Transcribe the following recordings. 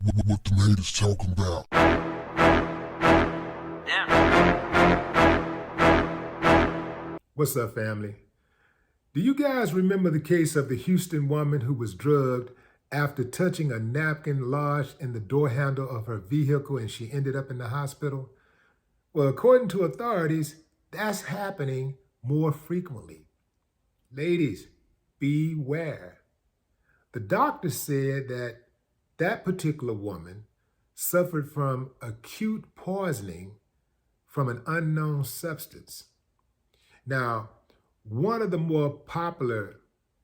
What them haters talking about? What's up, family? Do you guys remember the case of the Houston woman who was drugged after touching a napkin lodged in the door handle of her vehicle and she ended up in the hospital? Well, according to authorities, that's happening more frequently. Ladies, beware. The doctor said that that particular woman suffered from acute poisoning from an unknown substance. Now, one of the more popular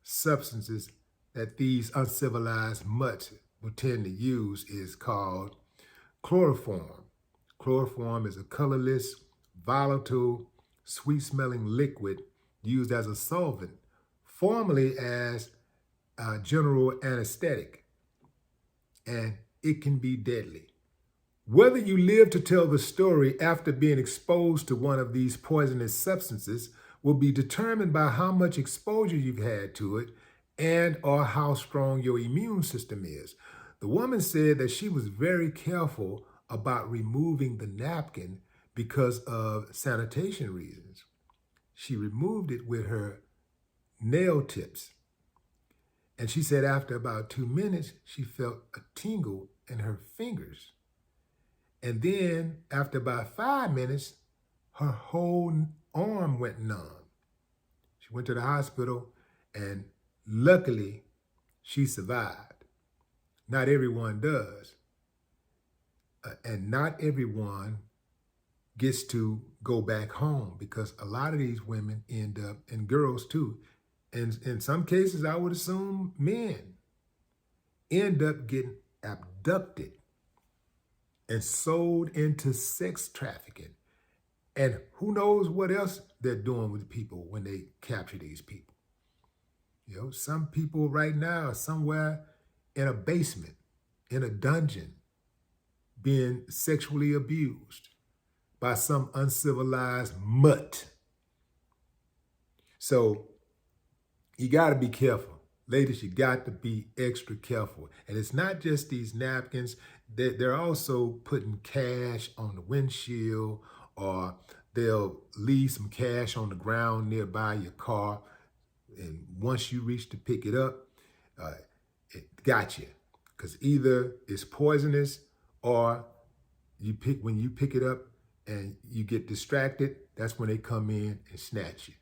substances that these uncivilized mutts will tend to use is called chloroform. Chloroform is a colorless, volatile, sweet-smelling liquid used as a solvent, formerly as a general anesthetic, and it can be deadly. Whether you live to tell the story after being exposed to one of these poisonous substances will be determined by how much exposure you've had to it and or how strong your immune system is. The woman said that she was very careful about removing the napkin because of sanitation reasons. She removed it with her nail tips. And she said after about 2 minutes, she felt a tingle in her fingers. And then after about 5 minutes, her whole arm went numb. She went to the hospital and luckily she survived. Not everyone does. And not everyone gets to go back home because a lot of these women end up, and girls too, and in some cases, I would assume men end up getting abducted and sold into sex trafficking. And who knows what else they're doing with people when they capture these people. You know, some people right now are somewhere in a basement, in a dungeon, being sexually abused by some uncivilized mutt. So you got to be careful. Ladies, you got to be extra careful. And it's not just these napkins. They're also putting cash on the windshield, or they'll leave some cash on the ground nearby your car. And once you reach to pick it up, it got you. Because either it's poisonous or when you pick it up and you get distracted, that's when they come in and snatch you.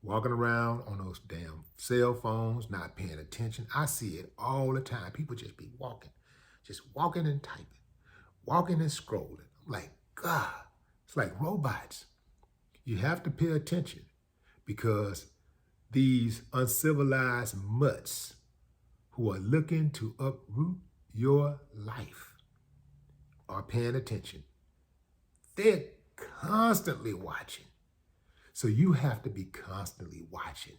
Walking around on those damn cell phones, not paying attention. I see it all the time. People just be walking and typing, walking and scrolling. I'm like, God, it's like robots. You have to pay attention because these uncivilized mutts who are looking to uproot your life are paying attention. They're constantly watching. So you have to be constantly watching.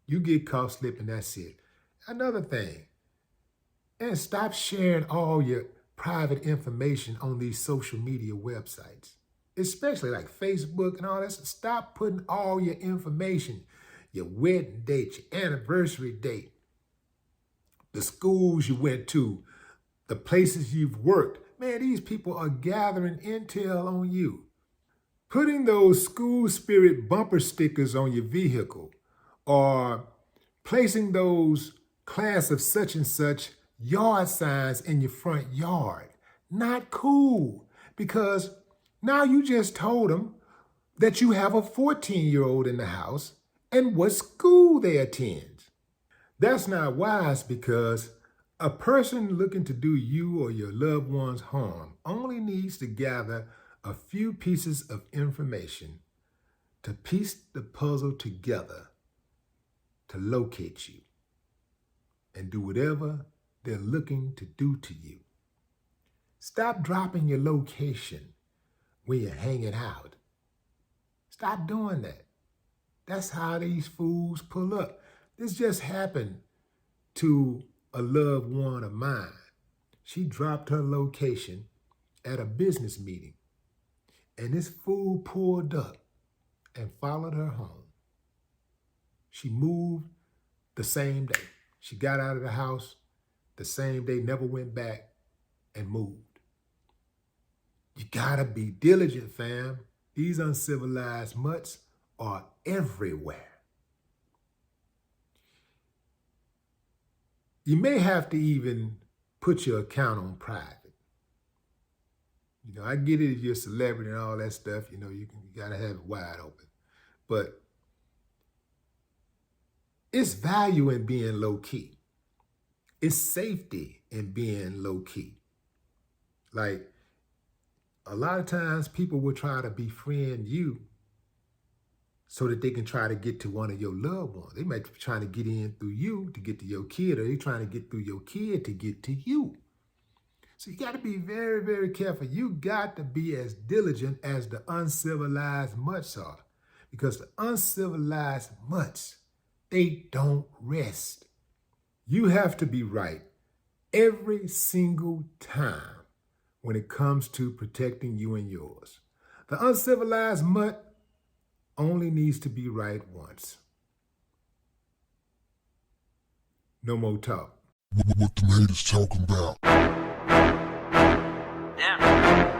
You get caught slipping, that's it. Another thing, and stop sharing all your private information on these social media websites, especially like Facebook and all that. Stop putting all your information, your wedding date, your anniversary date, the schools you went to, the places you've worked. Man, these people are gathering intel on you. Putting those school spirit bumper stickers on your vehicle, or placing those class of such and such yard signs in your front yard. Not cool, because now you just told them that you have a 14-year-old in the house and what school they attend. That's not wise, because a person looking to do you or your loved ones harm only needs to gather a few pieces of information to piece the puzzle together to locate you and do whatever they're looking to do to you. Stop dropping your location when you're hanging out. Stop doing that. That's how these fools pull up. This just happened to a loved one of mine. She dropped her location at a business meeting. And this fool pulled up and followed her home. She moved the same day. She got out of the house the same day, never went back and moved. You gotta be diligent, fam. These uncivilized mutts are everywhere. You may have to even put your account on private. I get it if you're a celebrity and all that stuff, you gotta have it wide open. But it's value in being low key. It's safety in being low key. Like, a lot of times people will try to befriend you so that they can try to get to one of your loved ones. They might be trying to get in through you to get to your kid, or they're trying to get through your kid to get to you. So you got to be very, very careful. You got to be as diligent as the uncivilized mutts are, because the uncivilized mutts, they don't rest. You have to be right every single time when it comes to protecting you and yours. The uncivilized mutt only needs to be right once. No more talk. What the haters talking about? Damn.